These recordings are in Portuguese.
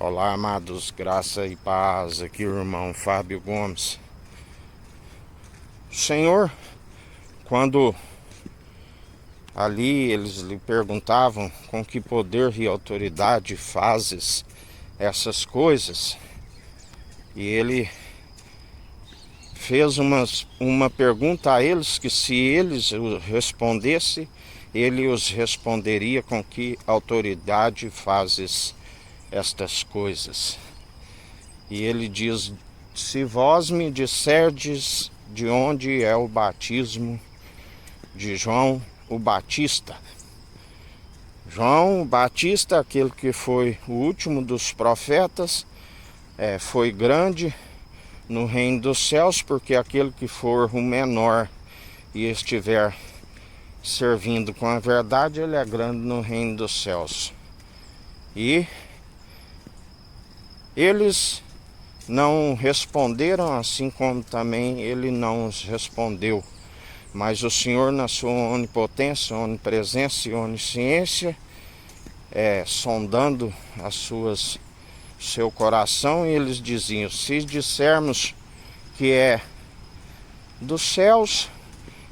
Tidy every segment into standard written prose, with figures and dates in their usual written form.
Olá, amados, graça e paz. Aqui o irmão Fábio Gomes. Senhor, quando ali eles lhe perguntavam com que poder e autoridade fazes essas coisas, e ele fez uma pergunta a eles que se eles respondessem, ele os responderia com que autoridade fazes estas coisas. E ele diz: se vós me disserdes de onde é o batismo de João o Batista. João o Batista, aquele que foi o último dos profetas, foi grande no reino dos céus, porque aquele que for o menor e estiver servindo com a verdade, ele é grande no reino dos céus. E eles não responderam, assim como também ele não os respondeu. Mas o Senhor, na sua onipotência, onipresença e onisciência, sondando seu coração, eles diziam: se dissermos que é dos céus,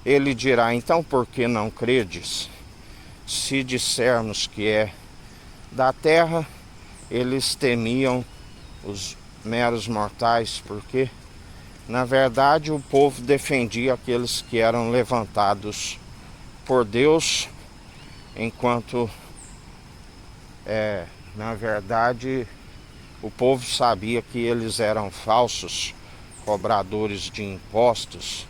ele dirá: então por que não credes? Se dissermos que é da terra, eles temiam os meros mortais, porque na verdade o povo defendia aqueles que eram levantados por Deus, enquanto na verdade o povo sabia que eles eram falsos cobradores de impostos,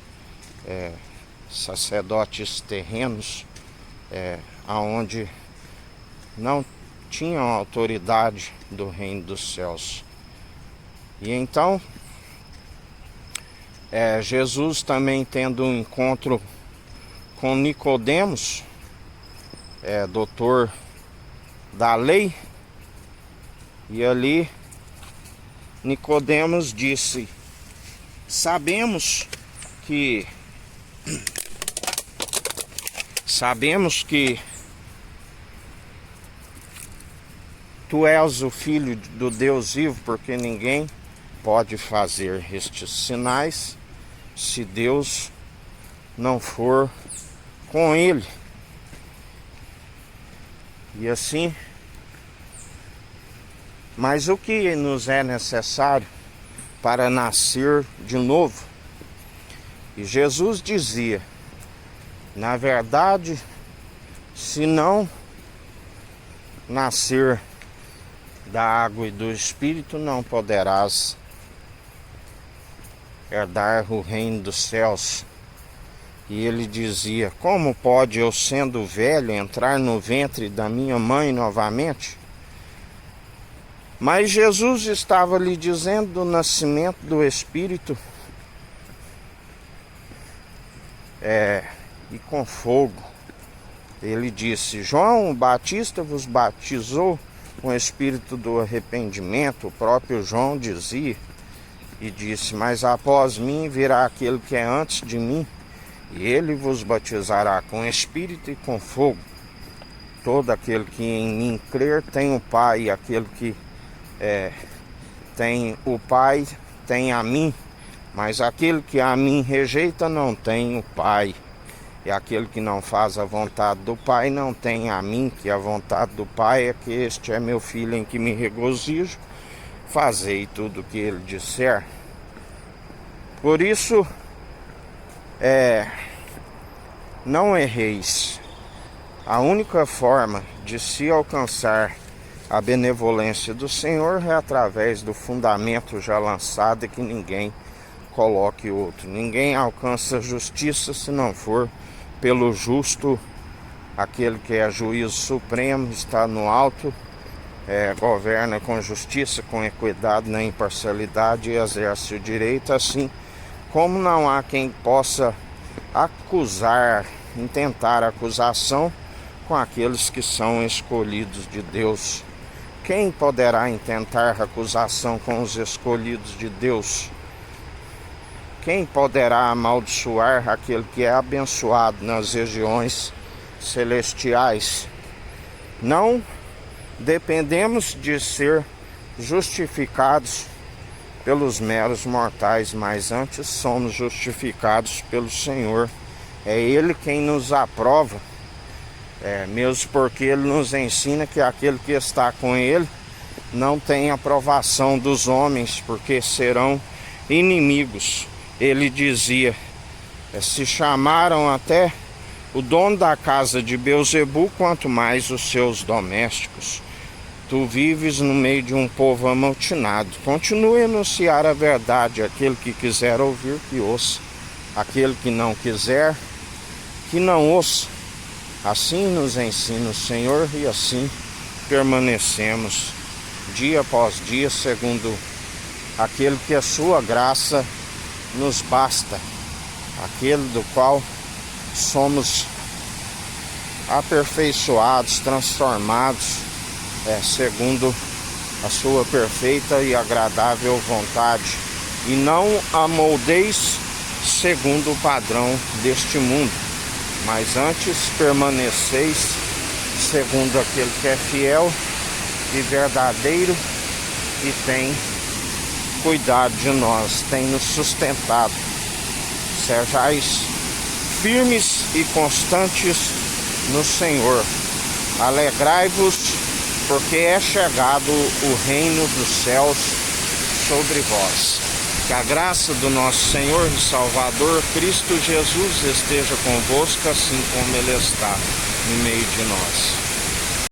sacerdotes terrenos, aonde não tinham autoridade do reino dos céus. E então Jesus, também tendo um encontro com Nicodemos, doutor da lei, e ali Nicodemos disse: sabemos que tu és o Filho do Deus vivo, porque ninguém pode fazer estes sinais se Deus não for com ele. E assim, mas o que nos é necessário para nascer de novo? E Jesus dizia: na verdade, se não nascer da água e do Espírito, não poderás herdar o reino dos céus. E ele dizia: como pode eu, sendo velho, entrar no ventre da minha mãe novamente? Mas Jesus estava lhe dizendo do nascimento do Espírito, e com fogo. Ele disse: João Batista vos batizou com o Espírito do arrependimento. O próprio João dizia e disse: mas após mim virá aquele que é antes de mim, e ele vos batizará com Espírito e com fogo. Todo aquele que em mim crer tem o Pai, e aquele que tem o Pai tem a mim, mas aquele que a mim rejeita não tem o Pai. E aquele que não faz a vontade do Pai não tem a mim, que a vontade do Pai é que este é meu Filho em que me regozijo. Fazei tudo o que ele disser. Por isso, não erreis. A única forma de se alcançar a benevolência do Senhor é através do fundamento já lançado, e que ninguém coloque outro. Ninguém alcança justiça se não for pelo justo, aquele que é juiz supremo, está no alto, governa com justiça, com equidade, na imparcialidade, e exerce o direito. Assim como não há quem possa acusar, intentar acusação com aqueles que são escolhidos de Deus. Quem poderá intentar acusação com os escolhidos de Deus? Quem poderá amaldiçoar aquele que é abençoado nas regiões celestiais? Não dependemos de ser justificados pelos meros mortais, mas antes somos justificados pelo Senhor. É Ele quem nos aprova, mesmo porque Ele nos ensina que aquele que está com Ele não tem aprovação dos homens, porque serão inimigos. Ele dizia, se chamaram até o dono da casa de Beelzebu, quanto mais os seus domésticos. Tu vives no meio de um povo amotinado. Continue a anunciar a verdade. Aquele que quiser ouvir, que ouça. Aquele que não quiser, que não ouça. Assim nos ensina o Senhor e assim permanecemos dia após dia, segundo aquele que a sua graça nos basta. Aquele do qual somos aperfeiçoados, transformados, segundo a sua perfeita e agradável vontade, e não amoldeis segundo o padrão deste mundo, mas antes permaneceis segundo aquele que é fiel e verdadeiro e tem cuidado de nós, tem nos sustentado. Sejais firmes e constantes no Senhor. Alegrai-vos, porque é chegado o reino dos céus sobre vós. Que a graça do nosso Senhor e Salvador Cristo Jesus esteja convosco, assim como Ele está no meio de nós.